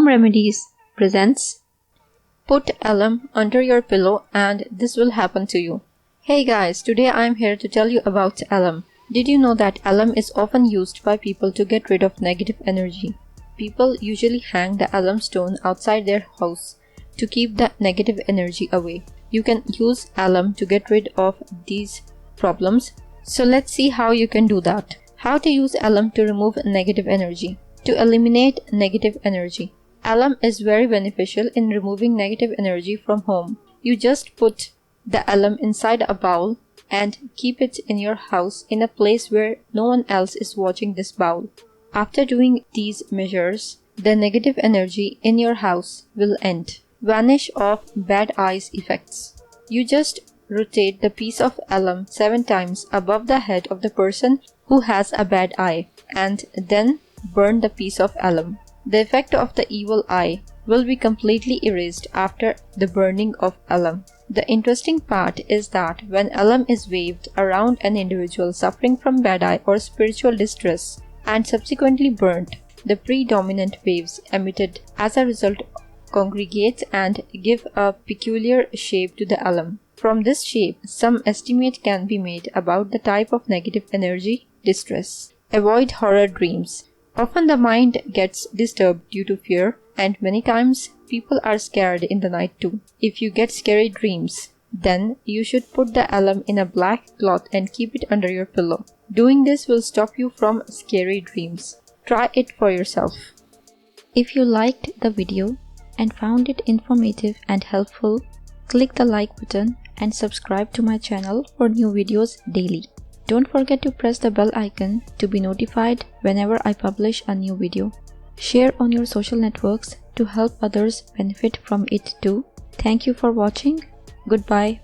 Remedies presents Put alum under your pillow and this will happen to you. Hey guys, today I am here to tell you about alum. Did you know that alum is often used by people to get rid of negative energy? People usually hang the alum stone outside their house to keep the negative energy away. You can use alum to get rid of these problems. So let's see how you can do that. How to use alum to remove negative energy. To eliminate negative energy. Alum is very beneficial in removing negative energy from home. You just put the alum inside a bowl and keep it in your house in a place where no one else is watching this bowl. After doing these measures, the negative energy in your house will end. Vanish of bad eyes effects. You just rotate the piece of alum 7 times above the head of the person who has a bad eye and then burn the piece of alum. The effect of the evil eye will be completely erased after the burning of alum. The interesting part is that when alum is waved around an individual suffering from bad eye or spiritual distress and subsequently burnt, the predominant waves emitted as a result congregate and give a peculiar shape to the alum. From this shape, some estimate can be made about the type of negative energy distress. Avoid horror dreams. Often the mind gets disturbed due to fear, and many times people are scared in the night too. If you get scary dreams, then you should put the alum in a black cloth and keep it under your pillow. Doing this will stop you from scary dreams. Try it for yourself. If you liked the video and found it informative and helpful, click the like button and subscribe to my channel for new videos daily. Don't forget to press the bell icon to be notified whenever I publish a new video. Share on your social networks to help others benefit from it too. Thank you for watching. Goodbye.